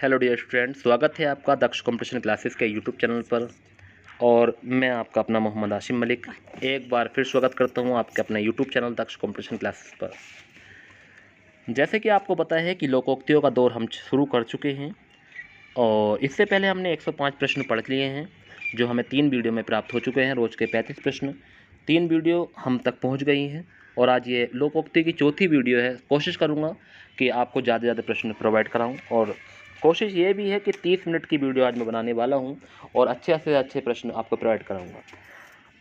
Hello dear student, स्वागत है आपका दक्ष कंपटीशन क्लासेस के यूट्यूब चैनल पर। और मैं आपका अपना मोहम्मद आसिम मलिक एक बार फिर स्वागत करता हूं आपके अपने यूट्यूब चैनल दक्ष कंपटीशन क्लासेस पर। जैसे कि आपको पता है कि लोकोक्तियों का दौर हम शुरू कर चुके हैं और इससे पहले हमने 105 प्रश्न पढ़ लिए हैं जो हमें 3 वीडियो में प्राप्त हो चुके हैं। रोज़ के 35 प्रश्न 3 वीडियो हम तक पहुँच गई हैं और आज ये लोकोक्ति की चौथी वीडियो है। कोशिश करूँगा कि आपको ज़्यादा से ज़्यादा प्रश्न प्रोवाइड कराऊँ और कोशिश ये भी है कि 30 मिनट की वीडियो आज मैं बनाने वाला हूँ और अच्छे से अच्छे प्रश्न आपको प्रोवाइड कराऊँगा।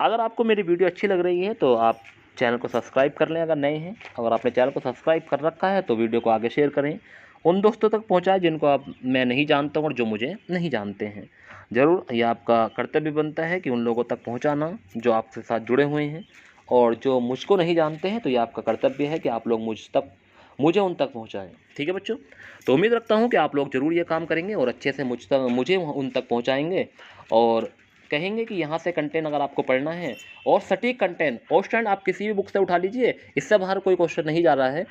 अगर आपको मेरी वीडियो अच्छी लग रही है तो आप चैनल को सब्सक्राइब कर लें अगर नए हैं। अगर आपने चैनल को सब्सक्राइब कर रखा है तो वीडियो को आगे शेयर करें, उन दोस्तों तक पहुँचाएं जिनको मैं नहीं जानता हूँ और जो मुझे नहीं जानते हैं। ज़रूर यह आपका कर्तव्य बनता है कि उन लोगों तक पहुँचाना जो आपके साथ जुड़े हुए हैं, और जो मुझको नहीं जानते हैं तो ये आपका कर्तव्य है कि आप लोग मुझे उन तक पहुँचाएँ। ठीक है बच्चों, तो उम्मीद रखता हूँ कि आप लोग ज़रूर ये काम करेंगे और अच्छे से मुझे उन तक पहुँचाएँगे और कहेंगे कि यहाँ से कंटेंट अगर आपको पढ़ना है और सटीक कंटेंट क्वेश्चन आप किसी भी बुक से उठा लीजिए, इससे बाहर कोई क्वेश्चन नहीं जा रहा है।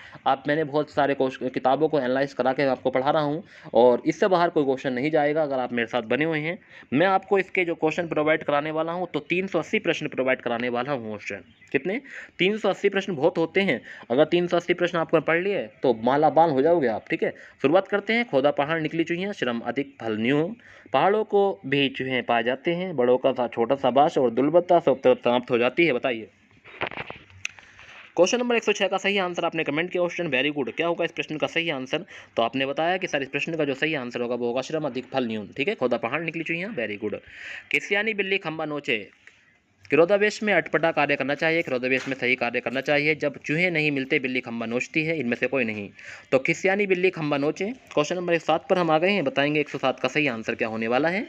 मैंने बहुत सारे किताबों को एनालाइज करा के आपको पढ़ा रहा हूँ और इससे बाहर कोई क्वेश्चन नहीं जाएगा अगर आप मेरे साथ बने हुए हैं। मैं आपको इसके जो क्वेश्चन प्रोवाइड कराने वाला हूँ तो 380 प्रश्न प्रोवाइड कराने वाला हूँ क्वेश्चन। कितने? 380 प्रश्न बहुत होते हैं। अगर 380 प्रश्न आपने पढ़ लिए तो मालामाल हो जाओगे आप। ठीक है, शुरुआत करते हैं। खोदा पहाड़ निकली चुहियां, श्रम अधिक फल न्यून। पहाड़ों को भी चूहे पाए जाते हैं, बड़ों का था छोटा सा बाश और दुर्लभता सब तरफ समाप्त हो जाती है। बताइए क्वेश्चन नंबर 106 का सही आंसर आपने कमेंट किया। Question very good. क्या होगा इस प्रश्न का सही आंसर? तो आपने बताया कि सर इस प्रश्न का जो सही आंसर होगा वो होगा श्रम अधिक फल न्यून। ठीक है, खोदा पहाड़ निकली चुहियां, वेरी गुड। किसियानी बिल्ली खंबा नोचे। क्रोधावेश में अटपटा कार्य करना चाहिए, क्रोधावेश में सही कार्य करना चाहिए। जब चूहे नहीं मिलते बिल्ली खंबा नोचती है, इनमें से कोई नहीं। तो किसियानी बिल्ली खंबा नोचे। क्वेश्चन नंबर 107 पर हम आ गए हैं। बताएंगे 107 का सही आंसर क्या होने वाला है।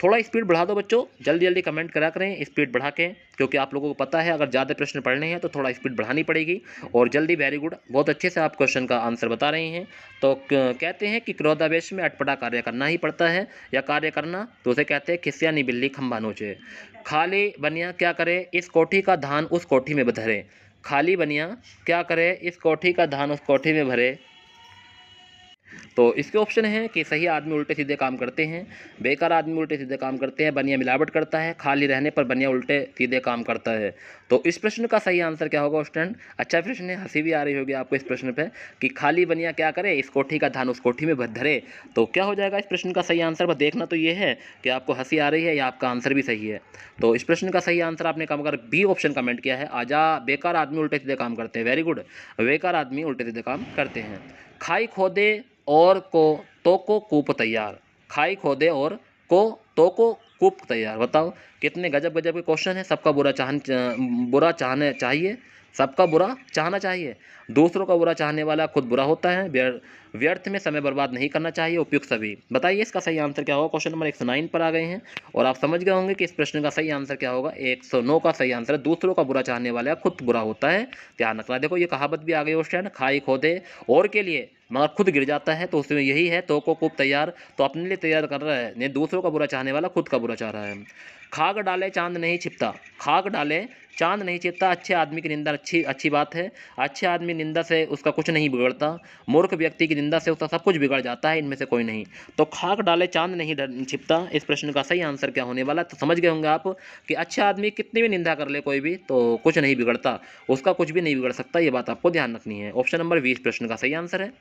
थोड़ा स्पीड बढ़ा दो बच्चों, जल्दी जल्दी कमेंट करा करें स्पीड बढ़ा के, क्योंकि आप लोगों को पता है अगर ज़्यादा प्रश्न पढ़ने हैं तो थोड़ा स्पीड बढ़ानी पड़ेगी। और जल्दी, वेरी गुड, बहुत अच्छे से आप क्वेश्चन का आंसर बता रहे हैं। तो कहते हैं कि क्रोधावेश में अटपटा कार्य करना ही पड़ता है, या कार्य करना, तो उसे कहते हैं खिसियानी बिल्ली खंबा नोचे। खाली बनिया क्या करे, इस कोठी का धान उस कोठी में भरे। खाली बनिया क्या करे, इस कोठी का धान उस कोठी में भरे। तो इसके ऑप्शन है कि सही आदमी उल्टे सीधे काम करते हैं, बेकार आदमी उल्टे सीधे काम करते हैं, बनिया मिलावट करता है, खाली रहने पर बनिया उल्टे सीधे काम करता है। तो इस प्रश्न का सही आंसर क्या होगा स्टूडेंट? अच्छा प्रश्न है, हंसी भी आ रही होगी आपको इस प्रश्न पे कि खाली बनिया क्या करे, इस कोठी का धान उस कोठी में धरे। तो क्या हो जाएगा इस प्रश्न का सही आंसर? बस देखना तो ये है कि आपको हंसी आ रही है या आपका आंसर भी सही है। तो इस प्रश्न का सही आंसर आपने कम अगर बी ऑप्शन कमेंट किया है, आजा बेकार आदमी उल्टे सीधे काम करते हैं, वेरी गुड, बेकार आदमी उल्टे सीधे काम करते हैं। खाई खोदे और तो को कूप तैयार। खाई खोदे और तो को कूप तैयार। बताओ कितने गजब गजब के क्वेश्चन है। सबका बुरा चाहना चाहिए, सबका बुरा चाहना चाहिए। दूसरों का बुरा चाहने वाला खुद बुरा होता है। व्यर्थ में समय बर्बाद नहीं करना चाहिए, उपयुक्त सभी। बताइए इसका सही आंसर क्या होगा। क्वेश्चन नंबर 109 पर आ गए हैं और आप समझ गए होंगे कि इस प्रश्न का सही आंसर क्या होगा। 109 का सही आंसर है दूसरों का बुरा चाहने वाला खुद बुरा होता है। ध्यान रखना। देखो ये कहावत भी आ गई उस टाइम, खाई खोदे और के लिए मगर खुद गिर जाता है, तो उसमें यही है तो को कूप तैयार, तो अपने लिए तैयार कर रहा है, नहीं दूसरों का बुरा चाहने वाला खुद का बुरा चाह रहा है। खाक डाले चांद नहीं छिपता। खाक डाले चांद नहीं छिपता। अच्छे आदमी की निंदा अच्छी बात है। अच्छे आदमी निंदा से उसका कुछ नहीं बिगड़ता, मूर्ख व्यक्ति की निंदा से उसका सब कुछ बिगड़ जाता है, इनमें से कोई नहीं। तो खाक डाले चांद नहीं छिपता, इस प्रश्न का सही आंसर क्या होने वाला। तो समझ गए होंगे आप कि अच्छे आदमी कितनी भी निंदा कर ले कोई भी तो कुछ नहीं बिगड़ता, उसका कुछ भी नहीं बिगड़ सकता, ये बात आपको ध्यान रखनी है। ऑप्शन नंबर 20 प्रश्न का सही आंसर है।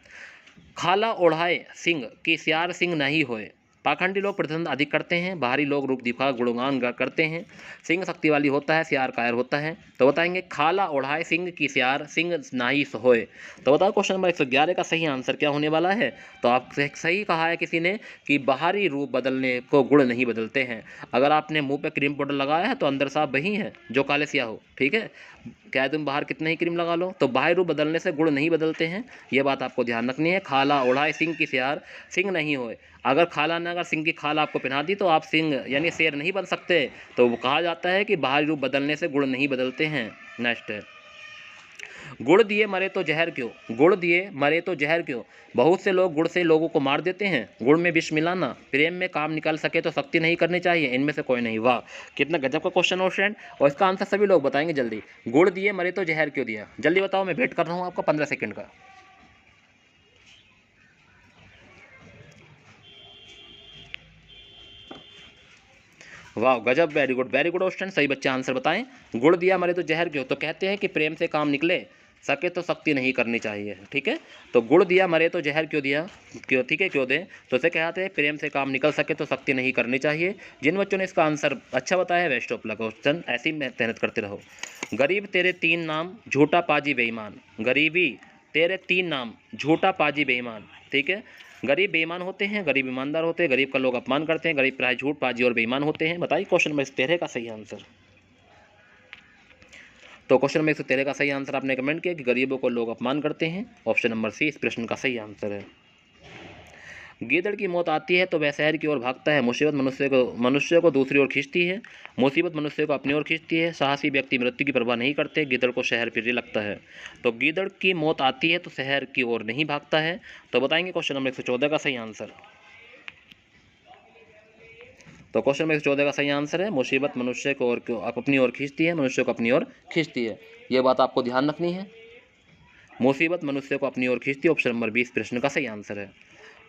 खाला ओढ़ाए सिंह की सियार सिंह नहीं होए। पाखंडी लोग प्रतिद्वंद अधिक करते हैं, बाहरी लोग रूप दिखा गुणगान करते हैं। सिंह शक्तिशाली होता है, सियार कायर होता है। तो बताएंगे खाला ओढ़ाए सिंह की सियार सिंह नाही होए। तो बताओ क्वेश्चन नंबर 111 का सही आंसर क्या होने वाला है। तो आप सही कहा है किसी ने कि बाहरी रूप बदलने को गुण नहीं बदलते हैं। अगर आपने मुंह पे क्रीम पाउडर लगाया है तो अंदर साफ वही है जो काले सियाह हो। ठीक है, क्या तुम बाहर कितना ही क्रीम लगा लो, तो बाहरी रूप बदलने से गुण नहीं बदलते हैं, ये बात आपको ध्यान रखनी है। खाला ओढ़ाए सिंह की सियार सिंह नहीं होए। अगर खाला ने अगर सिंह की खाल आपको पहना दी तो आप सिंह यानी शेर नहीं बन सकते। तो वो कहा जाता है कि बाहरी रूप बदलने से गुण नहीं बदलते हैं। नेक्स्ट है, गुड़ दिए मरे तो जहर क्यों। गुड़ दिए मरे तो जहर क्यों। बहुत से लोग गुड़ से लोगों को मार देते हैं। गुड़ में विष मिलाना, प्रेम में काम निकल सके तो सख्ती नहीं करनी चाहिए, इनमें से कोई नहीं। वाह कितना गजब का क्वेश्चन हो फ्रेंड, और इसका आंसर सभी लोग बताएंगे जल्दी। गुड़ दिए मरे तो जहर क्यों दिया, जल्दी बताओ, मैं वेट कर रहा हूँ आपका 15 सेकंड का। वाह गजब, वेरी गुड क्वेश्चन, सही बच्चे आंसर बताएं। गुड़ दिया मरे तो जहर क्यों? तो कहते हैं कि प्रेम से काम निकले, सके तो सख्ती नहीं करनी चाहिए। ठीक है, तो गुड़ दिया मरे तो जहर क्यों दिया, क्यों? ठीक है, क्यों दें? तो इसे कहते हैं प्रेम से काम निकल सके तो सख्ती नहीं करनी चाहिए। जिन बच्चों ने इसका आंसर अच्छा बताया है बेस्ट ऑफ लक। क्वेश्चन ऐसी मेहनत करते रहो। गरीब तेरे 3 नाम, झूठा पाजी बेईमान। गरीबी तेरे 3 नाम, झूठा पाजी बेईमान। ठीक है, गरीब बेईमान होते हैं, गरीब ईमानदार होते हैं, गरीब का लोग अपमान करते हैं, गरीब प्राय झूठ पाजी और बेईमान होते हैं। बताइए क्वेश्चन नंबर 13 का सही आंसर। तो क्वेश्चन नंबर 113 का सही आंसर आपने कमेंट किया कि गरीबों को लोग अपमान करते हैं। ऑप्शन नंबर सी इस प्रश्न का सही आंसर है। गीदड़ की मौत आती है तो वह शहर की ओर भागता है, मुसीबत मनुष्य को दूसरी ओर खींचती है, मुसीबत मनुष्य को अपनी ओर खींचती है, साहसी व्यक्ति मृत्यु की परवाह नहीं करते, गीदड़ को शहर प्रिय लगता है। तो गीदड़ की मौत आती है तो शहर की ओर नहीं भागता है। तो बताएंगे क्वेश्चन नंबर 114 का सही आंसर। तो क्वेश्चन नंबर 114 का सही आंसर है मुसीबत मनुष्य को अपनी ओर खींचती है, मनुष्य को अपनी ओर खींचती है। ये बात आपको ध्यान रखनी है, मुसीबत मनुष्य को अपनी ओर खींचती है। ऑप्शन नंबर 20 प्रश्न का सही आंसर है।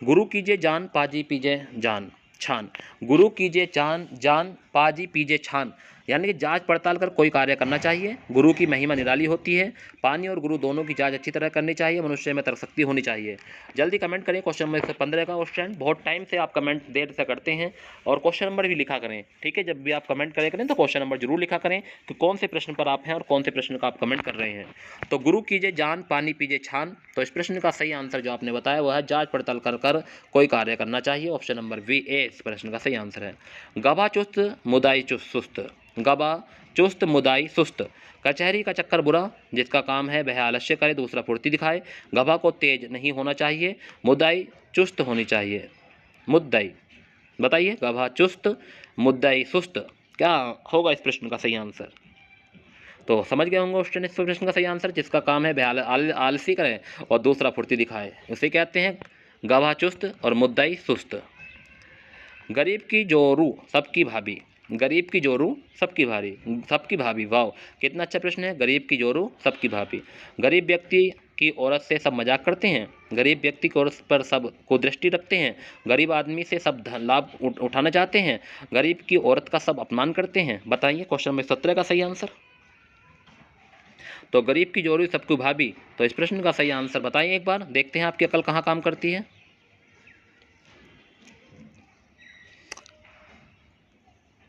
गुरु कीजिए जान, पाजी पीजे जान छान। गुरु कीजिए जान पाजी पीजे छान, यानी कि जांच पड़ताल कर कोई कार्य करना चाहिए। गुरु की महिमा निराली होती है, पानी और गुरु दोनों की जांच अच्छी तरह करनी चाहिए, मनुष्य में तर्कशक्ति होनी चाहिए। जल्दी कमेंट करें क्वेश्चन नंबर 115 का क्वेश्चन। बहुत टाइम से आप कमेंट देर से करते हैं और क्वेश्चन नंबर भी लिखा करें। ठीक है, जब भी आप कमेंट करें तो क्वेश्चन नंबर जरूर लिखा करें कि कौन से प्रश्न पर आप हैं और कौन से प्रश्न का आप कमेंट कर रहे हैं। तो गुरु कीजिए जान, पानी पीजिए छान, तो इस प्रश्न का सही आंसर जो आपने बताया वह है जांच पड़ताल कर कोई कार्य करना चाहिए। ऑप्शन नंबर बी ए इस प्रश्न का सही आंसर है। गभा चुस्त मुदाई सुस्त। गभा चुस्त मुदाई सुस्त, कचहरी का चक्कर बुरा, जिसका काम है वह आलस्य करे दूसरा फुर्ती दिखाए। गभा को तेज नहीं होना चाहिए, मुद्दाई चुस्त होनी चाहिए। मुद्दाई बताइए, गभा चुस्त मुद्दाई सुस्त, क्या होगा इस प्रश्न का सही आंसर? तो समझ गए होंगे क्वेश्चन इस प्रश्न का सही आंसर, जिसका काम है वह आलसी करे और दूसरा फुर्ती दिखाए, उसे कहते हैं गभा चुस्त और मुद्दाई सुस्त। गरीब की जोरू सबकी भाभी। गरीब की जोरू सबकी भाभी, वाह कितना अच्छा प्रश्न है। गरीब की जोरू सबकी भाभी, गरीब व्यक्ति की औरत से सब मजाक करते हैं, गरीब व्यक्ति की औरत पर सब को दृष्टि रखते हैं, गरीब आदमी से सब लाभ उठाना चाहते हैं, गरीब की औरत का सब अपमान करते हैं। बताइए क्वेश्चन नंबर 17 का सही आंसर। तो गरीब की जोरू सबकी भाभी, तो इस प्रश्न का सही आंसर बताइए एक बार, देखते हैं आपकी अकल कहाँ काम करती है।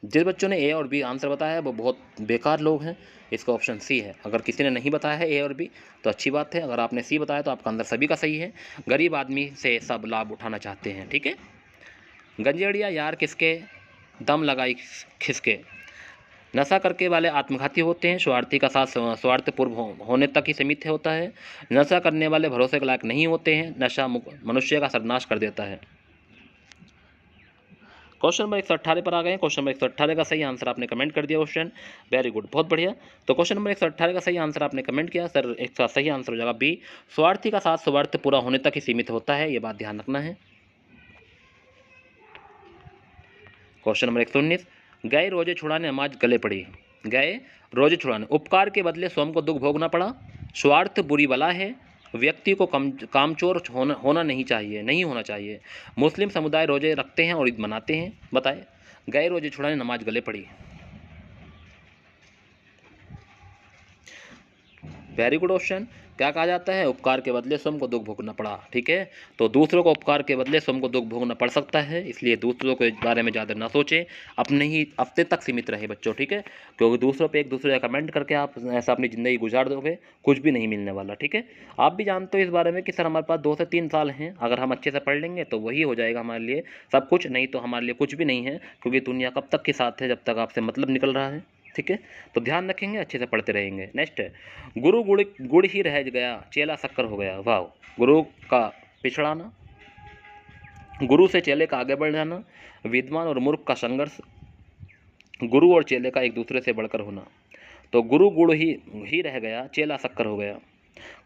जिस बच्चों ने ए और बी आंसर बताया है वो बहुत बेकार लोग हैं, इसका ऑप्शन सी है। अगर किसी ने नहीं बताया है ए और बी तो अच्छी बात है, अगर आपने सी बताया तो आपका अंदर सभी का सही है। गरीब आदमी से सब लाभ उठाना चाहते हैं। ठीक है, गंजेड़िया यार किसके, दम लगाई खिसके। नशा करके वाले आत्मघाती होते हैं, स्वार्थी का साथ स्वार्थपूर्व होने तक ही सीमित होता है। नशा करने वाले भरोसे के लायक नहीं होते हैं, नशा मनुष्य का सर्वनाश कर देता है। क्वेश्चन नंबर 118 पर आ गए। क्वेश्चन नंबर 118 का सही आंसर आपने कमेंट कर दिया क्वेश्चन, वेरी गुड, बहुत बढ़िया। तो क्वेश्चन नंबर 118 का सही आंसर आपने कमेंट किया सर, इसका सही आंसर हो जाएगा बी, स्वार्थी का साथ स्वार्थ पूरा होने तक ही सीमित होता है, ये बात ध्यान रखना है। क्वेश्चन नंबर 119, गए रोजे छुड़ाने नमाज गले पड़ी। गए रोजे छुड़ाने, उपकार के बदले स्वयं को दुख भोगना पड़ा, स्वार्थ बुरी बला है, व्यक्ति को कामचोर होना नहीं होना चाहिए, मुस्लिम समुदाय रोजे रखते हैं और ईद मनाते हैं। बताएं, गए रोजे छुड़ाने नमाज गले पड़ी। Very good question. क्या कहा जाता है, उपकार के बदले स्वयं को दुख भोगना पड़ा। ठीक है, तो दूसरों को उपकार के बदले स्वयं को दुख भोगना पड़ सकता है, इसलिए दूसरों के बारे में ज़्यादा ना सोचें, अपने ही हफ्ते तक सीमित रहे बच्चों। ठीक है, क्योंकि दूसरों पे एक दूसरे का कमेंट करके आप ऐसा अपनी ज़िंदगी गुजार दोगे, कुछ भी नहीं मिलने वाला। ठीक है, आप भी जानते हो इस बारे में कि सर हमारे पास 2 से 3 साल हैं, अगर हम अच्छे से पढ़ लेंगे तो वही हो जाएगा हमारे लिए सब कुछ, नहीं तो हमारे लिए कुछ भी नहीं है, क्योंकि दुनिया कब तक के साथ है जब तक आपसे मतलब निकल रहा है। ठीक है, तो ध्यान रखेंगे, अच्छे से पढ़ते रहेंगे। नेक्स्ट है, गुरु गुड़ ही रह गया, चेला शक्कर हो गया। वाह, गुरु का पिछड़ाना, गुरु से चेले का आगे बढ़ जाना, विद्वान और मूर्ख का संघर्ष, गुरु और चेले का एक दूसरे से बढ़कर होना। तो गुरु गुड़ ही रह गया, चेला शक्कर हो गया।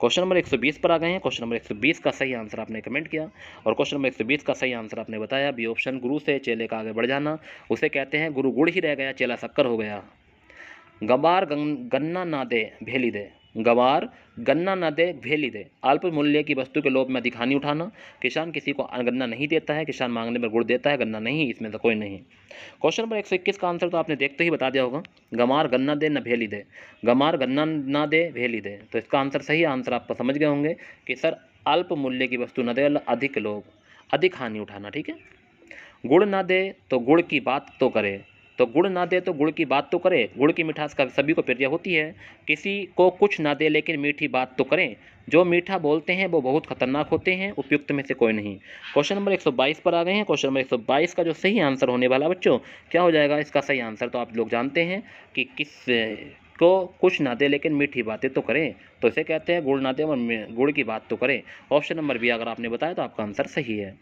क्वेश्चन नंबर 120 पर आ गए हैं। क्वेश्चन नंबर 120 का सही आंसर आपने कमेंट किया और क्वेश्चन नंबर 120 का सही आंसर आपने बताया बी ऑप्शन, गुरु से चेले का आगे बढ़ जाना, उसे कहते हैं गुरु गुड़ ही रह गया, चेला शक्कर हो गया। गंबार गन्ना ना दे भेली दे। गंवार गन्ना न दे भेली दे, अल्प मूल्य की वस्तु के लोभ में अधिक हानि उठाना, किसान किसी को गन्ना नहीं देता है, किसान मांगने पर गुड़ देता है, गन्ना नहीं, इसमें तो कोई नहीं। क्वेश्चन नंबर 121 का आंसर तो आपने देखते ही बता दिया होगा, गंवार गन्ना दे न भेली दे, गंवार गन्ना ना दे भेली दे। तो इसका आंसर सही आंसर आप समझ गए होंगे कि सर अल्प मूल्य की वस्तु न दे, अधिक लोभ, अधिक हानि उठाना, ठीक है। गुड़ ना दे तो गुड़ की बात तो करे, तो गुड़ ना दे तो गुड़ की बात तो करे, गुड़ की मिठास का सभी को प्रिय होती है। किसी को कुछ ना दे लेकिन मीठी बात तो करें, जो मीठा बोलते हैं वो बहुत खतरनाक होते हैं, उपयुक्त में से कोई नहीं। क्वेश्चन नंबर 122 पर आ गए हैं। क्वेश्चन नंबर 122 का जो सही आंसर होने वाला बच्चों क्या हो जाएगा, इसका सही आंसर तो आप लोग जानते हैं कि किस को कुछ ना दे लेकिन मीठी बातें तो करें, तो इसे कहते हैं गुड़ ना दे और गुड़ की बात तो करें। ऑप्शन नंबर बी अगर आपने बताया तो आपका आंसर सही है।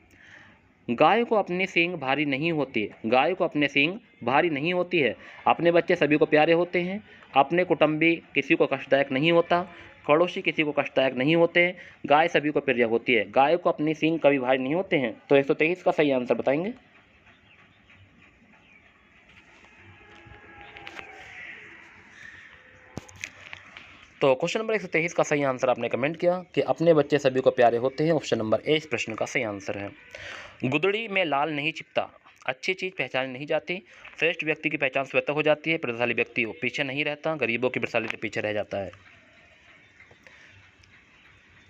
गाय को अपनी सींग भारी नहीं होती, गाय को अपने सींग भारी नहीं होती है, अपने बच्चे सभी को प्यारे होते हैं, अपने कुटुंबी किसी को कष्टदायक नहीं होता, पड़ोसी किसी को कष्टदायक नहीं होते, गाय सभी को प्रिय होती है, गाय को अपनी सींग कभी भारी नहीं होते हैं। तो 123 का सही आंसर बताएंगे। तो क्वेश्चन नंबर 123 का सही आंसर आपने कमेंट किया कि अपने बच्चे सभी को प्यारे होते हैं, ऑप्शन नंबर ए इस प्रश्न का सही आंसर है। गुदड़ी में लाल नहीं छिपता, अच्छी चीज़ पहचानी नहीं जाती, श्रेष्ठ व्यक्ति की पहचान स्वतः हो जाती है, प्रतिभाशाली व्यक्ति वो पीछे नहीं रहता, गरीबों की प्रतिभाशाली से पीछे रह जाता है,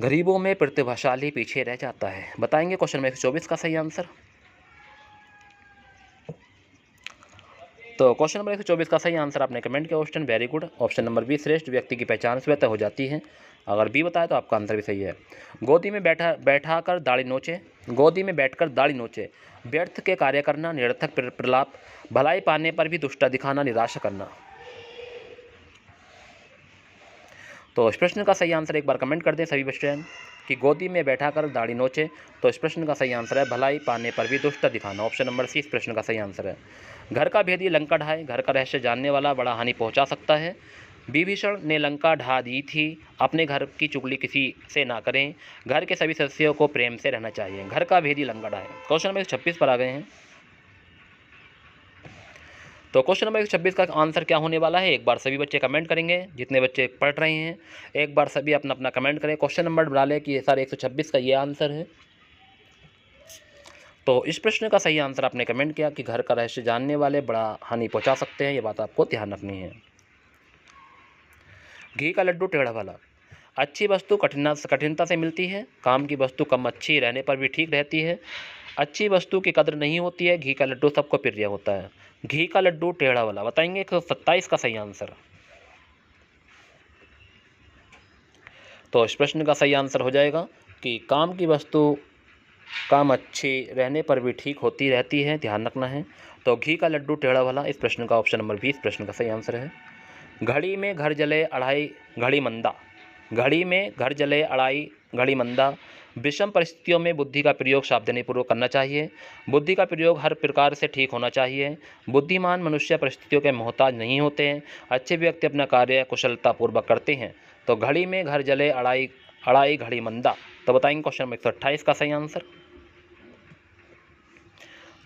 गरीबों में प्रतिभाशाली पीछे रह जाता है। बताएंगे क्वेश्चन नंबर 124 का सही आंसर। तो क्वेश्चन नंबर 124 का सही आंसर आपने कमेंट किया option, very good. Option number B श्रेष्ठ व्यक्ति की पहचान स्वतः हो जाती है, अगर बी बताया तो आपका आंसर भी सही है। गोदी में बैठा कर दाढ़ी नोचे, गोदी में बैठकर दाढ़ी नोचे, व्यर्थ के कार्य करना, निरर्थक प्रलाप, भलाई पाने पर भी दुष्टता दिखाना, निराशा करना। तो इस प्रश्न का सही आंसर एक बार कमेंट कर दें सभी बच्चे कि गोदी में बैठा कर दाढ़ी नोचे। तो इस प्रश्न का सही आंसर है भलाई पाने पर भी दुष्टता दिखाना, ऑप्शन नंबर सी इस प्रश्न का सही आंसर है। घर का भेदी लंका ढाए, घर का रहस्य जानने वाला बड़ा हानि पहुंचा सकता है, विभीषण ने लंका ढा दी थी, अपने घर की चुगली किसी से ना करें, घर के सभी सदस्यों को प्रेम से रहना चाहिए, घर का भेदी लंका ढाए। क्वेश्चन नंबर 126 पर आ गए हैं। तो क्वेश्चन नंबर 126 का आंसर क्या होने वाला है, एक बार सभी बच्चे कमेंट करेंगे, जितने बच्चे पढ़ रहे हैं एक बार सभी अपना अपना कमेंट करें, क्वेश्चन नंबर डालें कि सर 126 का ये आंसर है। तो इस प्रश्न का सही आंसर आपने कमेंट किया कि घर का रहस्य जानने वाले बड़ा हानि पहुंचा सकते हैं, ये बात आपको ध्यान रखनी है। घी का लड्डू टेढ़ा वाला, अच्छी वस्तु कठिनता से मिलती है, काम की वस्तु कम अच्छी रहने पर भी ठीक रहती है, अच्छी वस्तु की कदर नहीं होती है, घी का लड्डू सबको प्रिय होता है, घी का लड्डू टेढ़ा वाला। बताएंगे 127 का सही आंसर। तो इस प्रश्न का सही आंसर हो जाएगा कि काम की वस्तु काम अच्छी रहने पर भी ठीक होती रहती है, ध्यान रखना है। तो घी का लड्डू टेढ़ा वाला इस प्रश्न का ऑप्शन नंबर 20 प्रश्न का सही आंसर है। घड़ी में घर जले अढ़ाई घड़ी मंदा, घड़ी में घर जले अढ़ाई घड़ी मंदा, विषम परिस्थितियों में बुद्धि का प्रयोग सावधानीपूर्वक करना चाहिए, बुद्धि का प्रयोग हर प्रकार से ठीक होना चाहिए, बुद्धिमान मनुष्य परिस्थितियों के मोहताज नहीं होते हैं, अच्छे व्यक्ति अपना कार्य कुशलतापूर्वक करते हैं। तो घड़ी में घर जले अढ़ाई घड़ी मंदा। तो बताएंगे क्वेश्चन नंबर 128 का सही आंसर।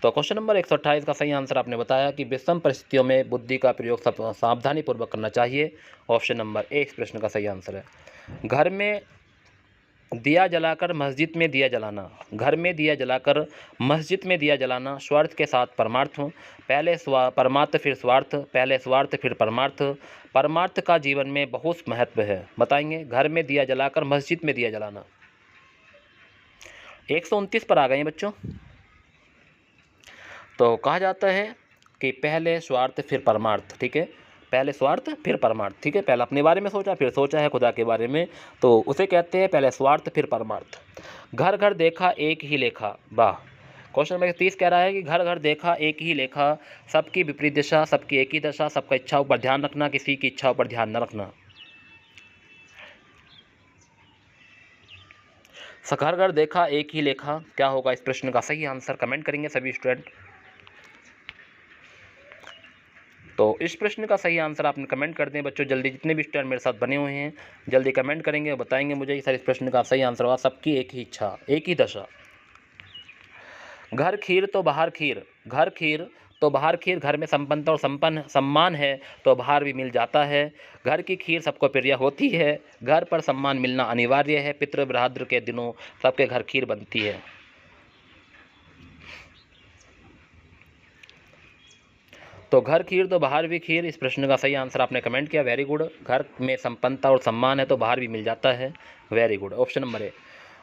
तो क्वेश्चन नंबर 128 का सही आंसर आपने बताया कि विषम परिस्थितियों में बुद्धि का प्रयोग सावधानीपूर्वक करना चाहिए, ऑप्शन नंबर ए इस प्रश्न का सही आंसर है। घर में दिया जलाकर मस्जिद में दिया जलाना, घर में दिया जलाकर मस्जिद में दिया जलाना, स्वार्थ के साथ परमार्थ, पहले परमार्थ फिर स्वार्थ, पहले स्वार्थ फिर परमार्थ, परमार्थ का जीवन में बहुत महत्व है। बताएंगे घर में दिया जलाकर मस्जिद में दिया जलाना। 129 पर आ गए हैं बच्चों। तो कहा जाता है कि पहले स्वार्थ फिर परमार्थ, ठीक है, पहले स्वार्थ फिर परमार्थ, ठीक है, पहले अपने बारे में सोचा फिर सोचा है खुदा के बारे में, तो उसे कहते हैं पहले स्वार्थ फिर परमार्थ। घर घर देखा एक ही लेखा, वाह। क्वेश्चन नंबर 30 कह रहा है कि घर घर देखा एक ही लेखा, सबकी विपरीत दिशा सबकी एक ही दशा, सबका इच्छाओं पर ध्यान रखना किसी की इच्छाओं पर ध्यान न रखना। घर घर देखा एक ही लेखा क्या होगा इस प्रश्न का सही आंसर, कमेंट करेंगे सभी स्टूडेंट। तो इस प्रश्न का सही आंसर आपने कमेंट कर दें बच्चों, जल्दी जितने भी स्टूडेंट मेरे साथ बने हुए हैं जल्दी कमेंट करेंगे और बताएंगे मुझे सर इस प्रश्न का सही आंसर होगा सबकी एक ही इच्छा एक ही दशा। घर खीर तो बाहर खीर, घर खीर तो बाहर खीर, घर में संपन्नता और संपन्न सम्मान है तो बाहर भी मिल जाता है। घर की खीर सबको प्रिय होती है, घर पर सम्मान मिलना अनिवार्य है। पितृ बृहद्र के दिनों सबके घर खीर बनती है। तो घर खीर तो बाहर भी खीर, इस प्रश्न का सही आंसर आपने कमेंट किया, वेरी गुड। घर में संपन्नता और सम्मान है तो बाहर भी मिल जाता है, very good. Option number A,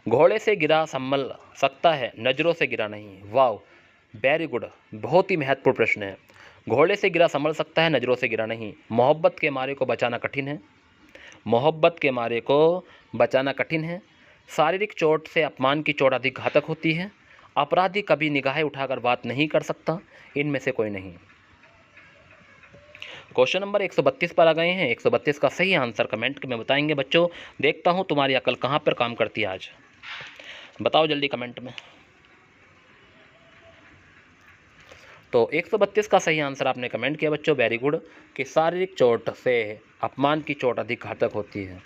घोड़े से गिरा संभल सकता है, नज़रों से गिरा नहीं। वाव, वेरी गुड, बहुत ही महत्वपूर्ण प्रश्न है। घोड़े से गिरा संभल सकता है, नज़रों से गिरा नहीं। मोहब्बत के मारे को बचाना कठिन है, मोहब्बत के मारे को बचाना कठिन है। शारीरिक चोट से अपमान की चोट अधिक घातक होती है। अपराधी कभी निगाहें उठाकर बात नहीं कर सकता, इनमें से कोई नहीं। क्वेश्चन नंबर 132 पर आ गए हैं। 132 का सही आंसर कमेंट में बताएंगे बच्चों। देखता हूं तुम्हारी अकल कहां पर काम करती है आज, बताओ जल्दी कमेंट में। तो 132 का सही आंसर आपने कमेंट किया बच्चों, वेरी गुड, कि शारीरिक चोट से अपमान की चोट अधिक घातक होती है।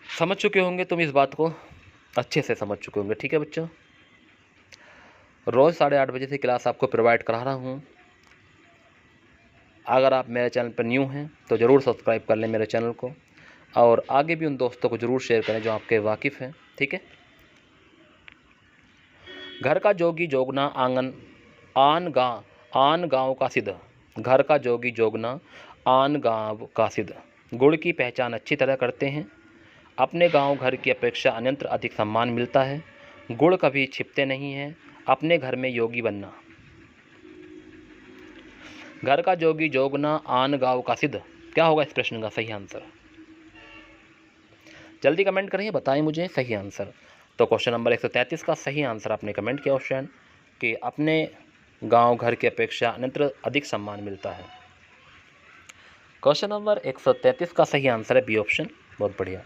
समझ चुके होंगे तुम इस बात को, अच्छे से समझ चुके होंगे। ठीक है बच्चों, रोज़ 8:30 बजे से क्लास आपको प्रोवाइड करा रहा हूँ। अगर आप मेरे चैनल पर न्यू हैं तो ज़रूर सब्सक्राइब कर लें मेरे चैनल को, और आगे भी उन दोस्तों को ज़रूर शेयर करें जो आपके वाकिफ़ हैं। ठीक है। घर का जोगी जोगना आंगन आन गाँव का सिद्ध, घर का जोगी जोगना आन गाँव का सिद्ध। गुड़ की पहचान अच्छी तरह करते हैं, अपने गांव घर की अपेक्षा अन्यत्र अधिक सम्मान मिलता है। गुड़ कभी छिपते नहीं हैं, अपने घर में योगी बनना। घर का जोगी जोगना आन गाँव का सिद्ध, क्या होगा इस प्रश्न का सही आंसर? जल्दी कमेंट करिए, बताएं मुझे सही आंसर। तो क्वेश्चन नंबर 133 का सही आंसर आपने कमेंट किया ऑप्शन कि अपने गांव घर की अपेक्षा अन्यत्र अधिक सम्मान मिलता है। क्वेश्चन नंबर 133 का सही आंसर है बी ऑप्शन, बहुत बढ़िया।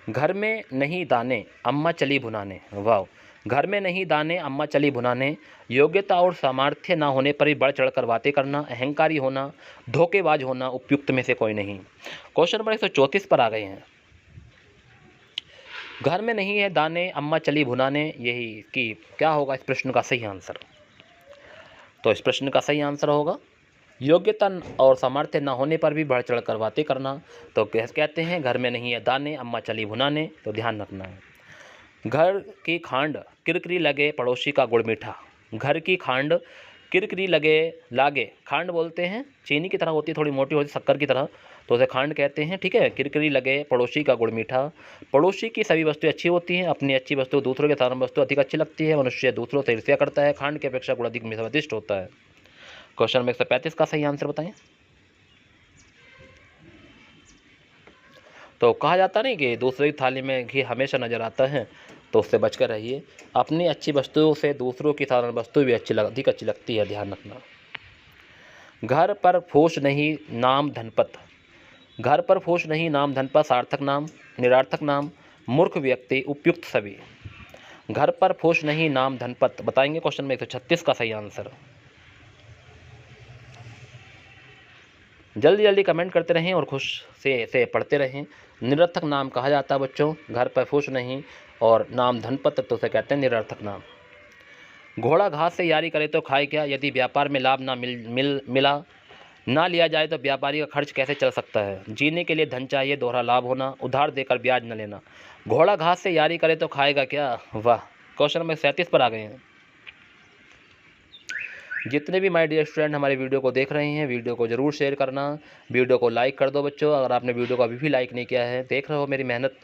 घर में नहीं दाने अम्मा चली भुनाने, वाह, घर में नहीं दाने अम्मा चली भुनाने। योग्यता और सामर्थ्य ना होने पर भी बढ़ चढ़कर बातें करना, अहंकारी होना, धोखेबाज होना उपयुक्त में से कोई नहीं। क्वेश्चन नंबर 134 पर आ गए हैं। घर में नहीं है दाने अम्मा चली भुनाने, यही कि क्या होगा इस प्रश्न का सही आंसर? तो इस प्रश्न का सही आंसर होगा योग्यता और सामर्थ्य न होने पर भी बढ़ चढ़कर बातें करना। तो कहते हैं घर में नहीं है दाने अम्मा चली भुनाने, तो ध्यान रखना है। घर की खांड किरकिरी लगे पड़ोसी का गुड़ मीठा, घर की खांड किरकिरी लागे, खांड बोलते हैं चीनी की तरह होती है, थोड़ी मोटी होती है शक्कर की तरह, तो उसे खांड कहते हैं। ठीक है, किरकिरी लगे पड़ोसी का गुड़ मीठा। पड़ोसी की सभी वस्तुएं अच्छी होती हैं, अपनी अच्छी वस्तु दूसरों के साधारण वस्तु अधिक अच्छी लगती है। मनुष्य दूसरों से ईर्ष्या करता है, खांड की अपेक्षा गुड़ अधिक स्वादिष्ट होता है। क्वेश्चन नंबर 135 का सही आंसर बताएं। तो कहा जाता नहीं कि दूसरे की थाली में घी हमेशा नजर आता है, तो उससे बचकर रहिए। अपनी अच्छी वस्तुओं से दूसरों की साधारण वस्तु भी अधिक अच्छी लगती है, ध्यान रखना। घर पर फूस नहीं नाम धनपत, घर पर फूस नहीं नाम धनपत, सार्थक नाम निरार्थक नाम, मूर्ख व्यक्ति उपयुक्त सभी। घर पर फूस नहीं नाम धनपत, बताएंगे क्वेश्चन में 136 का सही आंसर। जल्दी जल्दी कमेंट करते रहें और खुश से पढ़ते रहें। निरर्थक नाम कहा जाता है बच्चों, घर पर फूस नहीं, और नाम धनपत तो उसे कहते हैं निरर्थक नाम। घोड़ा घास से यारी करे तो खाए क्या, यदि व्यापार में लाभ ना मिला ना लिया जाए तो व्यापारी का खर्च कैसे चल सकता है। जीने के लिए धन चाहिए, दोहरा लाभ होना, उधार देकर ब्याज न लेना। घोड़ा घास से यारी करे तो खाएगा क्या, वाह। क्वेश्चन नंबर 37 पर आ गए हैं। जितने भी माय डियर स्टूडेंट हमारे वीडियो को देख रहे हैं, वीडियो को ज़रूर शेयर करना, वीडियो को लाइक कर दो बच्चों। अगर आपने वीडियो को अभी भी लाइक नहीं किया है, देख रहे हो मेरी मेहनत,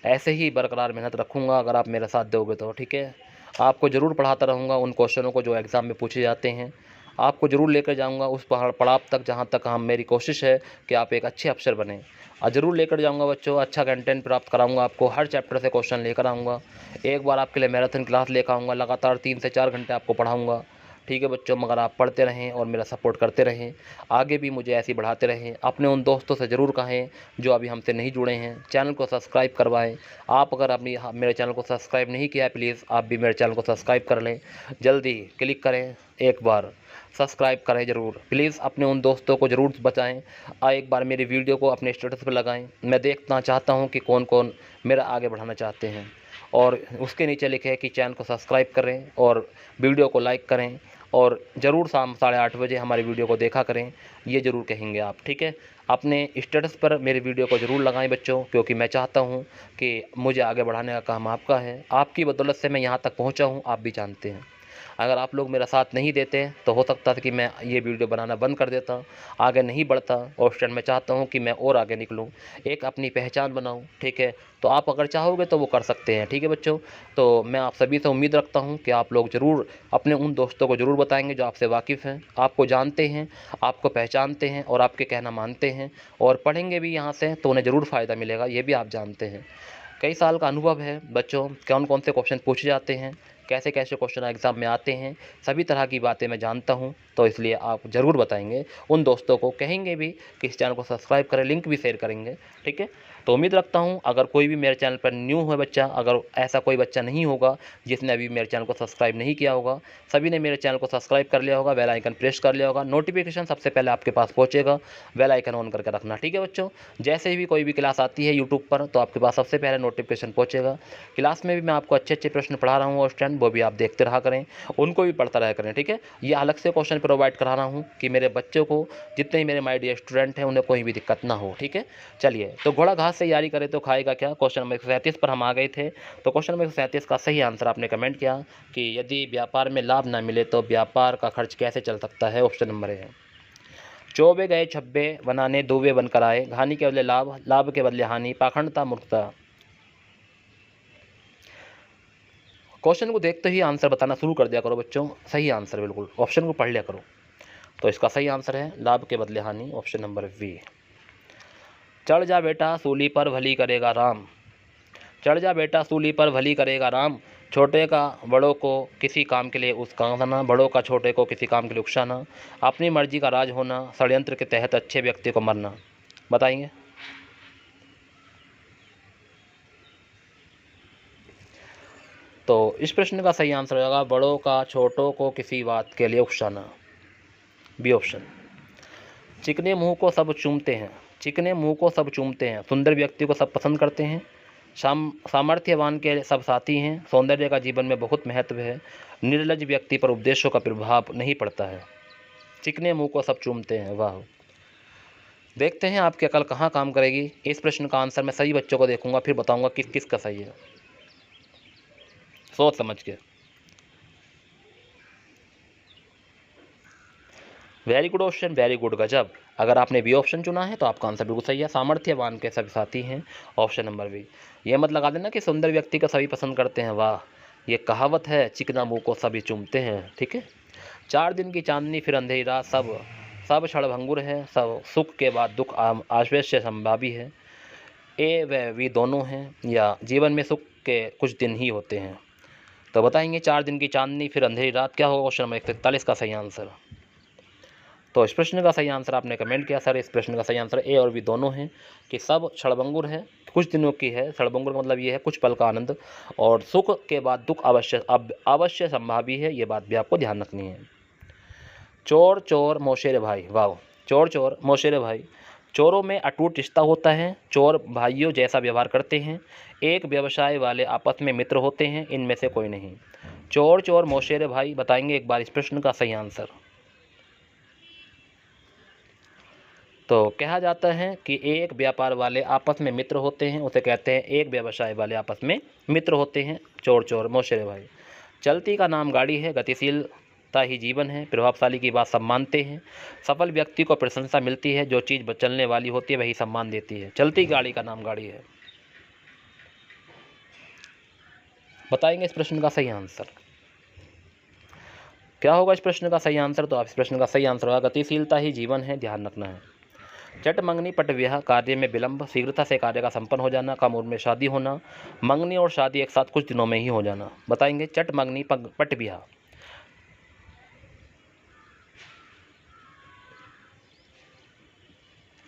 ऐसे ही बरकरार मेहनत रखूँगा अगर आप मेरा साथ दोगे तो। ठीक है, आपको ज़रूर पढ़ाता रहूँगा उन क्वेश्चनों को जो एग्ज़ाम में पूछे जाते हैं, आपको ज़रूर लेकर जाऊँगा उस पड़ाव तक जहाँ तक मेरी कोशिश है कि आप एक अच्छे अफसर बने। और ज़रूर लेकर जाऊँगा बच्चों, अच्छा कंटेंट प्राप्त कराऊँगा आपको, हर चैप्टर से क्वेश्चन लेकर आऊँगा। एक बार आपके लिए मैराथन क्लास लेकर आऊँगा, लगातार 3 से 4 घंटे आपको पढ़ाऊँगा। ठीक है बच्चों, मगर आप पढ़ते रहें और मेरा सपोर्ट करते रहें, आगे भी मुझे ऐसे ही बढ़ाते रहें। अपने उन दोस्तों से ज़रूर कहें जो अभी हमसे नहीं जुड़े हैं, चैनल को सब्सक्राइब करवाएं। आप अगर अपनी मेरे चैनल को सब्सक्राइब नहीं किया है, प्लीज़ आप भी मेरे चैनल को सब्सक्राइब कर लें, जल्दी क्लिक करें, एक बार सब्सक्राइब करें ज़रूर प्लीज़। अपने उन दोस्तों को ज़रूर बताएं, एक बार मेरी वीडियो को अपने स्टेटस पर लगाएं। मैं देखना चाहता हूं कि कौन कौन मेरा आगे बढ़ाना चाहते हैं। और उसके नीचे लिखे है कि चैनल को सब्सक्राइब करें और वीडियो को लाइक करें और ज़रूर शाम 8:30 बजे हमारी वीडियो को देखा करें, ये ज़रूर कहेंगे आप, ठीक है। अपने स्टेटस पर मेरी वीडियो को ज़रूर लगाएं बच्चों, क्योंकि मैं चाहता हूं कि मुझे आगे बढ़ाने का काम आपका है। आपकी बदौलत से मैं यहां तक पहुंचा हूं, आप भी जानते हैं। अगर आप लोग मेरा साथ नहीं देते तो हो सकता था कि मैं ये वीडियो बनाना बंद कर देता, आगे नहीं बढ़ता। और उस टाइम मैं चाहता हूँ कि मैं और आगे निकलूँ, एक अपनी पहचान बनाऊँ, ठीक है। तो आप अगर चाहोगे तो वो कर सकते हैं, ठीक है बच्चों। तो मैं आप सभी से उम्मीद रखता हूँ कि आप लोग ज़रूर अपने उन दोस्तों को ज़रूर बताएंगे जो आपसे वाकिफ़ हैं, आपको जानते हैं, आपको पहचानते हैं और आपके कहना मानते हैं, और पढ़ेंगे भी यहाँ से तो उन्हें ज़रूर फ़ायदा मिलेगा, ये भी आप जानते हैं। कई साल का अनुभव है बच्चों, कौन कौन से क्वेश्चन पूछे जाते हैं, कैसे कैसे क्वेश्चन एग्ज़ाम में आते हैं, सभी तरह की बातें मैं जानता हूं। तो इसलिए आप ज़रूर बताएंगे, उन दोस्तों को कहेंगे भी कि इस चैनल को सब्सक्राइब करें, लिंक भी शेयर करेंगे, ठीक है। तो उम्मीद रखता हूं अगर कोई भी मेरे चैनल पर न्यू है बच्चा, अगर ऐसा कोई बच्चा नहीं होगा जिसने अभी मेरे चैनल को सब्सक्राइब नहीं किया होगा, सभी ने मेरे चैनल को सब्सक्राइब कर लिया होगा, बेल आइकन प्रेस कर लिया होगा, नोटिफिकेशन सबसे पहले आपके पास पहुँचेगा, बेल आइकन ऑन करके रखना, ठीक है बच्चों। जैसे भी कोई भी क्लास आती है यूट्यूब पर तो आपके पास सबसे पहले नोटिफिकेशन पहुँचेगा। क्लास में भी मैं आपको अच्छे अच्छे प्रश्न पढ़ा रहा हूँ उस टाइम, वो भी आप देखते रहा करें, उनको भी पढ़ता रहा करें, ठीक है। ये अलग से क्वेश्चन प्रोवाइड करा रहा हूँ कि मेरे बच्चों को, जितने ही मेरे माय डियर स्टूडेंट हैं, उन्हें कोई भी दिक्कत ना हो, ठीक है। चलिए, तो घोड़ा घास से यारी करे तो खाएगा क्या, क्वेश्चन नंबर 137 पर हम आ गए थे। तो क्वेश्चन नंबर 137 का सही आंसर आपने कमेंट किया कि यदि व्यापार में लाभ ना मिले तो व्यापार का खर्च कैसे चल सकता है। ऑप्शन नंबर है, चौबे गए छब्बे बनाने दूबे बनकर आए, हानि के बदले लाभ, लाभ के बदले हानि, पाखंडता मूर्खता। क्वेश्चन को देखते ही आंसर बताना शुरू कर दिया करो बच्चों, सही आंसर बिल्कुल, ऑप्शन को पढ़ लिया करो। तो इसका सही आंसर है लाभ के बदले हानि, ऑप्शन नंबर बी। चढ़ जा बेटा सूली पर भली करेगा राम, चढ़ जा बेटा सूली पर भली करेगा राम, छोटे का बड़ों को किसी काम के लिए उकसाना, बड़ों का छोटे को किसी काम के लिए उकसाना, अपनी मर्जी का राज होना, षड्यंत्र के तहत अच्छे व्यक्ति को मरना। बताएंगे। तो इस प्रश्न का सही आंसर होगा बड़ों का छोटों को किसी बात के लिए उकसाना, बी ऑप्शन। चिकने मुंह को सब चूमते हैं, चिकने मुंह को सब चूमते हैं, सुंदर व्यक्ति को सब पसंद करते हैं, सामर्थ्यवान के सब साथी हैं, सौंदर्य का जीवन में बहुत महत्व है, निर्लज व्यक्ति पर उपदेशों का प्रभाव नहीं पड़ता है। चिकने मुंह को सब चूमते हैं, वाह। देखते हैं आपकी अकल कहाँ काम करेगी। इस प्रश्न का आंसर मैं सही बच्चों को देखूंगा, फिर बताऊंगा किस किस का सही है, सोच समझ के। Very good option, very good, गजब। अगर आपने बी ऑप्शन चुना है तो आपका आंसर बिल्कुल सही है, सामर्थ्यवान के सभी साथी हैं, ऑप्शन नंबर बी। ये मत लगा देना कि सुंदर व्यक्ति को सभी पसंद करते हैं, वाह, ये कहावत है, चिकना मुंह को सभी चूमते हैं, ठीक है। 4 दिन की चांदनी फिर अंधेरी रात, सब सब क्षणभंगुर है, सब सुख के बाद दुख आश्वस्य संभावी है, ए व वी दोनों हैं, या जीवन में सुख के कुछ दिन ही होते हैं। तो बताएंगे 4 दिन की चांदनी फिर अंधेरी रात क्या होगा, क्वेश्चन नंबर 143 का सही आंसर। तो इस प्रश्न का सही आंसर आपने कमेंट किया सर, इस प्रश्न का सही आंसर ए और बी दोनों हैं कि सब क्षणभंगुर है, कुछ दिनों की है, क्षणभंगुर का मतलब ये है कुछ पल का आनंद, और सुख के बाद दुख अवश्य संभावी है, ये बात भी आपको ध्यान रखनी है। चोर चोर मोशेरे भाई, वाह, चोर चोर मोशेरे भाई, चोरों में अटूट रिश्ता होता है, चोर भाइयों जैसा व्यवहार करते हैं, एक व्यवसाय वाले आपस में मित्र होते हैं, इनमें से कोई नहीं। चोर चोर मोशेरे भाई, बताएंगे एक बार इस प्रश्न का सही आंसर। तो कहा जाता है कि एक व्यापार वाले आपस में मित्र होते हैं, उसे कहते हैं एक व्यवसाय वाले आपस में मित्र होते हैं, चोर चोर मोशेरे भाई। चलती का नाम गाड़ी है, गतिशीलता ही जीवन है, प्रभावशाली की बात सब मानते हैं, सफल व्यक्ति को प्रशंसा मिलती है, जो चीज़ चलने वाली होती है वही सम्मान देती है, चलती गाड़ी का नाम गाड़ी है। बताएंगे इस प्रश्न का सही आंसर क्या होगा। इस प्रश्न का सही आंसर, तो आप इस प्रश्न का सही आंसर होगा गतिशीलता ही जीवन है, ध्यान रखना है। चट मंगनी पट ब्याह, कार्य में विलंब, शीघ्रता से कार्य का संपन्न हो जाना, कम उम्र में शादी होना, मंगनी और शादी एक साथ कुछ दिनों में ही हो जाना। बताएंगे चट मंगनी पट ब्याह।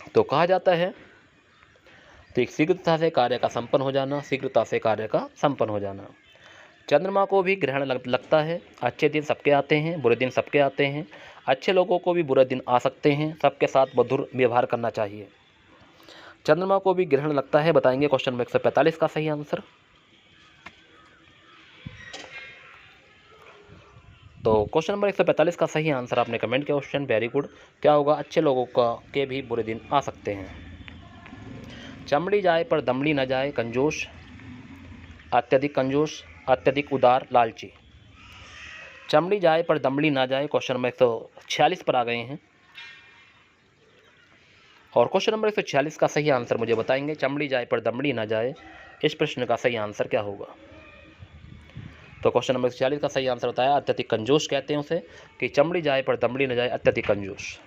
तो कहा जाता है तो शीघ्रता से कार्य का संपन्न हो जाना, शीघ्रता से कार्य का संपन्न हो जाना। चंद्रमा को भी ग्रहण लगता है, अच्छे दिन सबके आते हैं, बुरे दिन सबके आते हैं, अच्छे लोगों को भी बुरे दिन आ सकते हैं, सबके साथ मधुर व्यवहार करना चाहिए। चंद्रमा को भी ग्रहण लगता है, बताएंगे क्वेश्चन नंबर 145 का सही आंसर। तो क्वेश्चन नंबर 145 का सही आंसर आपने कमेंट किया क्वेश्चन, वेरी गुड। क्या होगा, अच्छे लोगों का के भी बुरे दिन आ सकते हैं। चमड़ी जाए पर दमड़ी न जाए, कंजूस, अत्यधिक कंजूस, अत्यधिक उदार, लालची। चमड़ी जाए पर दमड़ी ना जाए, क्वेश्चन नंबर 146 पर आ गए हैं। और क्वेश्चन नंबर 146 का सही आंसर मुझे बताएंगे, चमड़ी जाए पर दमड़ी ना जाए, इस प्रश्न का सही आंसर क्या होगा। तो क्वेश्चन नंबर 146 का सही आंसर होता है अत्यधिक कंजूस, कहते हैं उसे, कि चमड़ी जाए पर दमड़ी न जाए, अत्यधिक कंजूस।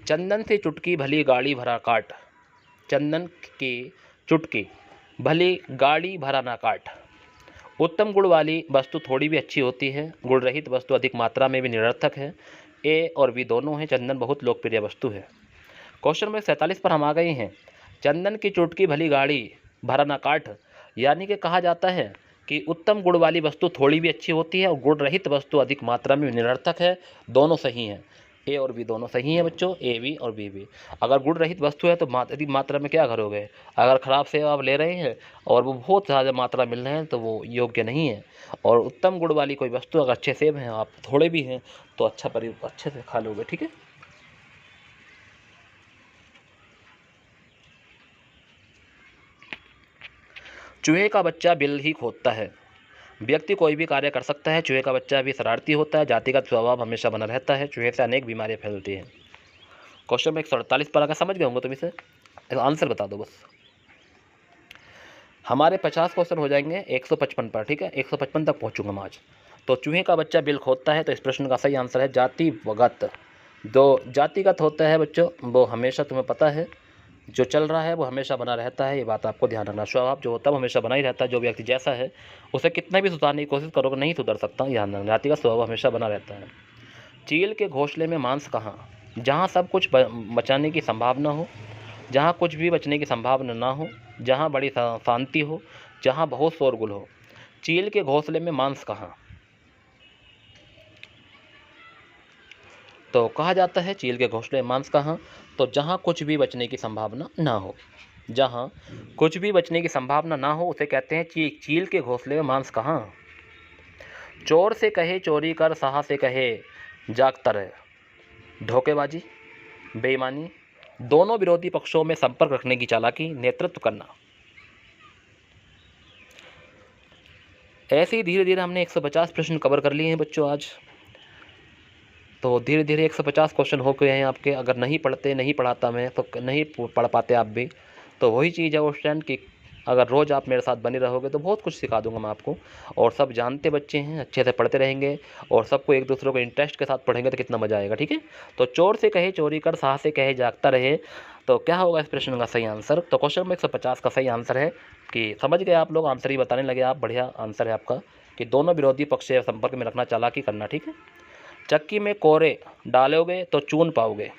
चंदन से चुटकी भली गाड़ी भरा काट, चंदन की चुटकी भली गाड़ी भरा ना काट। उत्तम गुण वाली वस्तु थोड़ी भी अच्छी होती है, गुण रहित वस्तु अधिक मात्रा में भी निरर्थक है। ए और बी दोनों हैं, चंदन बहुत लोकप्रिय वस्तु है। क्वेश्चन नंबर 47 पर हम आ गए हैं। चंदन की चुटकी भली गाड़ी भरा ना काट, यानी कि कहा जाता है कि उत्तम गुण वाली वस्तु थोड़ी भी अच्छी होती है और गुण रहित वस्तु अधिक मात्रा में निरर्थक है। दोनों सही हैं, ए और बी दोनों सही हैं बच्चों, ए भी और बी भी। अगर गुण रहित वस्तु है तो अधिक मात्रा में क्या करोगे, अगर ख़राब सेब आप ले रहे हैं और वो बहुत ज़्यादा मात्रा मिल रहे हैं तो वो योग्य नहीं है। और उत्तम गुण वाली कोई वस्तु, अगर अच्छे सेब हैं, आप थोड़े भी हैं तो अच्छे से खा लोगे, ठीक है। चूहे का बच्चा बिल ही खोदता है। व्यक्ति कोई भी कार्य कर सकता है, चूहे का बच्चा भी शरारती होता है, जातिगत स्वभाव हमेशा बना रहता है, चूहे से अनेक बीमारियां फैलती हैं। क्वेश्चन में 148 पर आकर समझ गए होंगे तुम इसे, आंसर बता दो बस। हमारे 50 क्वेश्चन हो जाएंगे 155 पर, ठीक है, 155 तक पहुँचूंगा मैं आज। तो चूहे का बच्चा बिल खोदता है, तो इस प्रश्न का सही आंसर है जातिगत। जो जातिगत होता है बच्चों, वो हमेशा तुम्हें पता है जो चल रहा है वो हमेशा बना रहता है, ये बात आपको ध्यान रखना। स्वभाव जो होता है वो हमेशा बना ही रहता है, जो व्यक्ति जैसा है उसे कितना भी सुधारने की कोशिश करोगे नहीं सुधर सकता, ध्यान रखना। जाति का स्वभाव हमेशा बना रहता है। चील के घोंसले में मांस कहाँ, जहाँ सब कुछ बचाने की संभावना हो, जहाँ कुछ भी बचने की संभावना ना हो, जहाँ बड़ी शांति हो, जहाँ बहुत शोरगुल हो। चील के घोंसले में मांस कहाँ, तो कहा जाता है चील के घोंसले में मांस कहाँ, तो जहाँ कुछ भी बचने की संभावना ना हो, जहाँ कुछ भी बचने की संभावना ना हो उसे कहते हैं चील के घोंसले में मांस कहाँ। चोर से कहे चोरी कर, साहा से कहे जागता रहे। धोखेबाजी, बेईमानी, दोनों विरोधी पक्षों में संपर्क रखने की चालाकी, नेतृत्व करना। ऐसे ही धीरे धीरे हमने 150 प्रश्न कवर कर लिए हैं बच्चों आज। तो धीरे धीरे 150 क्वेश्चन हो गए हैं आपके। अगर नहीं पढ़ाता मैं तो नहीं पढ़ पाते आप भी, तो वही चीज़ है उस टाइम कि अगर रोज़ आप मेरे साथ बने रहोगे तो बहुत कुछ सिखा दूंगा मैं आपको। और सब जानते बच्चे हैं, अच्छे से पढ़ते रहेंगे और सबको एक दूसरे को इंटरेस्ट के साथ पढ़ेंगे तो कितना मज़ा आएगा, ठीक है। तो चोर से कहे चोरी कर, साहस से कहे जागता रहे, तो क्या होगा इस प्रश्न का सही आंसर। तो क्वेश्चन नंबर 150 का सही आंसर है कि समझ गए आप लोग, आंसर ही बताने लगे आप, बढ़िया आंसर है आपका कि दोनों विरोधी पक्ष से संपर्क में रखना, चालाकी करना, ठीक है। चक्की में कोरे डालोगे तो चून पाओगे,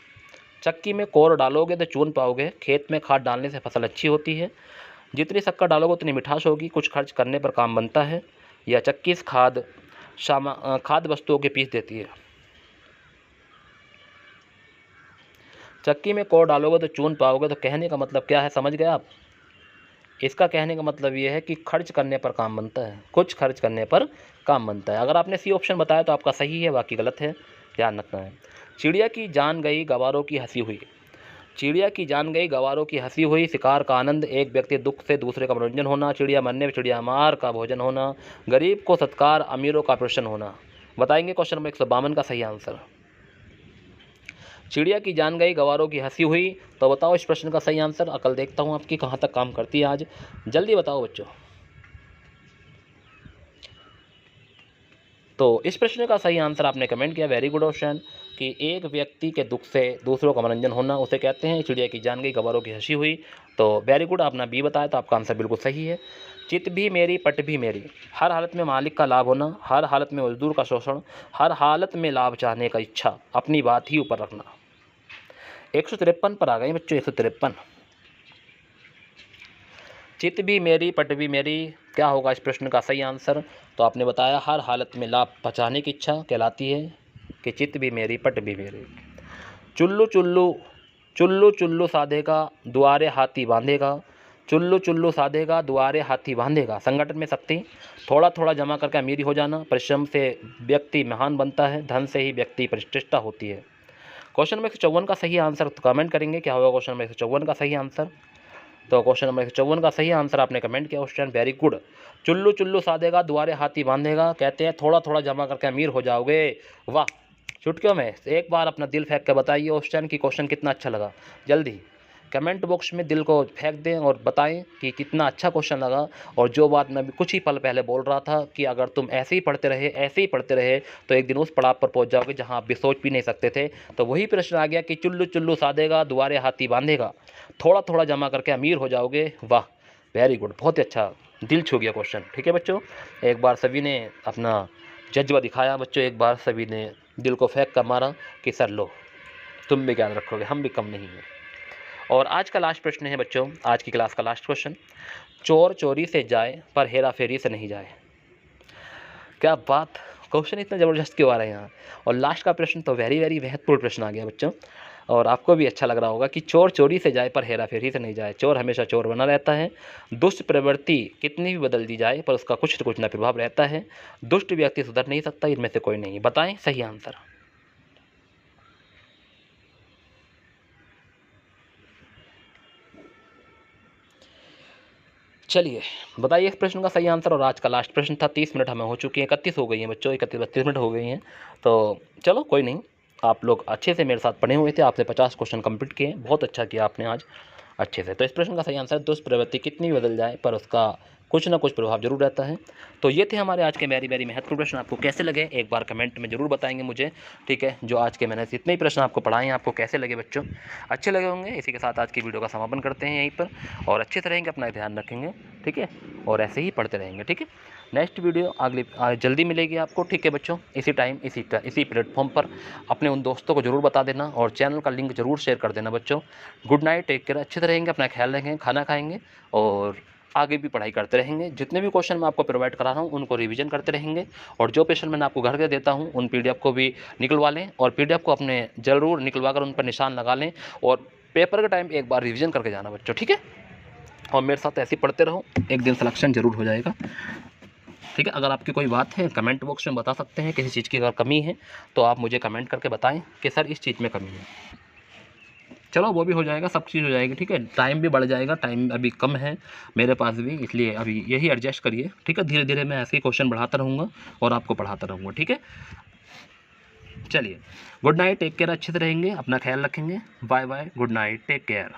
चक्की में कोर डालोगे तो चून पाओगे। खेत में खाद डालने से फसल अच्छी होती है, जितनी शक्कर डालोगे उतनी मिठास होगी, कुछ खर्च करने पर काम बनता है। या चक्की से खाद वस्तुओं के पीस देती है। चक्की में कोर डालोगे तो चून पाओगे, तो कहने का मतलब क्या है, समझ गए आप। इसका कहने का मतलब ये है कि खर्च करने पर काम बनता है, कुछ खर्च करने पर काम बनता है। अगर आपने सी ऑप्शन बताया तो आपका सही है, बाकी गलत है, ध्यान रखना है। चिड़िया की जान गई गवारों की हंसी हुई, चिड़िया की जान गई गवारों की हंसी हुई। शिकार का आनंद, एक व्यक्ति दुख से दूसरे का मनोरंजन होना। चिड़िया मरने में चिड़िया मार का भोजन होना। गरीब को सत्कार, अमीरों का प्रश्न होना। बताएंगे क्वेश्चन नंबर 152 का सही आंसर। चिड़िया की जान गई गवारों की हंसी हुई, तो बताओ इस प्रश्न का सही आंसर। अकल देखता हूँ आपकी कहाँ तक काम करती है आज, जल्दी बताओ बच्चों। तो इस प्रश्न का सही आंसर आपने कमेंट किया, वेरी गुड ऑप्शन, कि एक व्यक्ति के दुख से दूसरों का मनोरंजन होना उसे कहते हैं चिड़िया की जान गई गवारों की हंसी हुई। तो वेरी गुड, आपने बी बताया, तो आपका आंसर बिल्कुल सही है। चित भी मेरी पट भी मेरी, हर हालत में मालिक का लाभ होना, हर हालत में मजदूर का शोषण, हर हालत में लाभ चाहने का इच्छा, अपनी बात ही ऊपर रखना। 153 पर आ गए बच्चों, 153। चित भी मेरी पट भी मेरी, क्या होगा इस प्रश्न का सही आंसर। तो आपने बताया हर हालत में लाभ बचाने की इच्छा कहलाती है कि चित भी मेरी पट भी मेरी। चुल्लू चुल्लू चुल्लू चुल्लू साधेगा, दुआरे हाथी बांधेगा। चुल्लू चुल्लू साधेगा, दुआरे हाथी बांधेगा। संगठन में शक्ति, थोड़ा थोड़ा जमा करके अमीरी हो जाना, परिश्रम से व्यक्ति महान बनता है, धन से ही व्यक्ति प्रतिष्ठा होती है। क्वेश्चन नंबर 154 का सही आंसर तो कमेंट करेंगे क्या होगा क्वेश्चन नंबर 154 का सही आंसर। तो क्वेश्चन नंबर 154 का सही आंसर आपने कमेंट किया स्टूडेंट, वेरी गुड। चुल्लू चुल्लू साधेगा, दुआरे हाथी बांधेगा, कहते हैं थोड़ा थोड़ा जमा करके अमीर हो जाओगे। वाह, चुटकियों में एक बार अपना दिल फेंक के बताइए क्वेश्चन की क्वेश्चन कितना अच्छा लगा। जल्दी कमेंट बॉक्स में दिल को फेंक दें और बताएं कि कितना अच्छा क्वेश्चन लगा। और जो बात मैं अभी कुछ ही पल पहले बोल रहा था कि अगर तुम ऐसे ही पढ़ते रहे, ऐसे ही पढ़ते रहे, तो एक दिन उस पड़ाव पर पहुंच जाओगे जहां आप भी सोच भी नहीं सकते थे। तो वही प्रश्न आ गया कि चुल्लू चुल्लू साधेगा, दुआरे हाथी बांधेगा, थोड़ा थोड़ा जमा करके अमीर हो जाओगे। वाह, वेरी गुड, बहुत ही अच्छा, दिल छू गया क्वेश्चन। ठीक है बच्चों, एक बार सभी ने अपना जज्बा दिखाया बच्चों, एक बार सभी ने दिल को फेंक कर मारा कि सर लो तुम भी ज्ञान रखोगे, हम भी कम नहीं हैं। और आज का लास्ट प्रश्न है बच्चों, आज की क्लास का लास्ट क्वेश्चन, चोर चोरी से जाए पर हेरा फेरी से नहीं जाए। क्या बात, क्वेश्चन इतना ज़बरदस्त क्यों आ रहा है यहाँ। और लास्ट का प्रश्न तो वेरी वेरी महत्वपूर्ण प्रश्न आ गया बच्चों, और आपको भी अच्छा लग रहा होगा कि चोर चोरी से जाए पर हेरा फेरी से नहीं जाए। चोर हमेशा चोर बना रहता है, दुष्ट प्रवृत्ति कितनी भी बदल दी जाए पर उसका कुछ न कुछ न प्रभाव रहता है, दुष्ट व्यक्ति सुधर नहीं सकता, इनमें से कोई नहीं। बताएं सही आंसर। चलिए बताइए इस प्रश्न का सही आंसर। और आज का लास्ट प्रश्न था, 30 मिनट हमें हो चुकी हैं, 31 हो गई हैं बच्चों, 31-32 मिनट हो गई हैं। तो चलो कोई नहीं, आप लोग अच्छे से मेरे साथ पढ़े हुए थे, आपने 50 क्वेश्चन कंप्लीट किए, बहुत अच्छा किया आपने आज अच्छे से। तो इस प्रश्न का सही आंसर, दुष्ट प्रवृत्ति कितनी भी बदल जाए पर उसका कुछ ना कुछ प्रभाव जरूर रहता है। तो ये थे हमारे आज के वेरी वेरी महत्वपूर्ण प्रश्न। आपको कैसे लगे एक बार कमेंट में जरूर बताएंगे मुझे, ठीक है। जो आज के मैंने जितने ही प्रश्न आपको पढ़ाए हैं, आपको कैसे लगे बच्चों, अच्छे लगे होंगे। इसी के साथ आज की वीडियो का समापन करते हैं यहीं पर, और अच्छे से रहेंगे, अपना ध्यान रखेंगे, ठीक है, और ऐसे ही पढ़ते रहेंगे, ठीक है। नेक्स्ट वीडियो अगली जल्दी मिलेगी आपको, ठीक है बच्चों, इसी टाइम इसी प्लेटफॉर्म पर। अपने उन दोस्तों को जरूर बता देना और चैनल का लिंक जरूर शेयर कर देना बच्चों। गुड नाइट, टेक केयर, अच्छे से रहेंगे, अपना ख्याल रखेंगे, खाना खाएंगे और आगे भी पढ़ाई करते रहेंगे। जितने भी क्वेश्चन मैं आपको प्रोवाइड करा रहा हूँ उनको रिवीजन करते रहेंगे, और जो क्वेश्चन मैंने आपको घर के देता हूँ उन पीडीएफ को भी निकलवा लें, और पीडीएफ को अपने ज़रूर निकलवा कर उन पर निशान लगा लें, और पेपर के टाइम एक बार रिवीजन करके जाना बच्चों, ठीक है। और मेरे साथ ऐसे ही पढ़ते रहो, एक दिन सिलेक्शन जरूर हो जाएगा, ठीक है। अगर आपकी कोई बात है कमेंट बॉक्स में बता सकते हैं, किसी चीज़ की अगर कमी है तो आप मुझे कमेंट करके बताएं कि सर इस चीज़ में कमी है। चलो वो भी हो जाएगा, सब चीज़ हो जाएगी, ठीक है। टाइम भी बढ़ जाएगा, टाइम अभी कम है मेरे पास भी, इसलिए अभी यही एडजस्ट करिए, ठीक है। धीरे धीरे मैं ऐसे ही क्वेश्चन बढ़ाता रहूँगा और आपको पढ़ाता रहूँगा, ठीक है। चलिए गुड नाइट, टेक केयर, अच्छे से रहेंगे, अपना ख्याल रखेंगे, bye bye, good night, take care.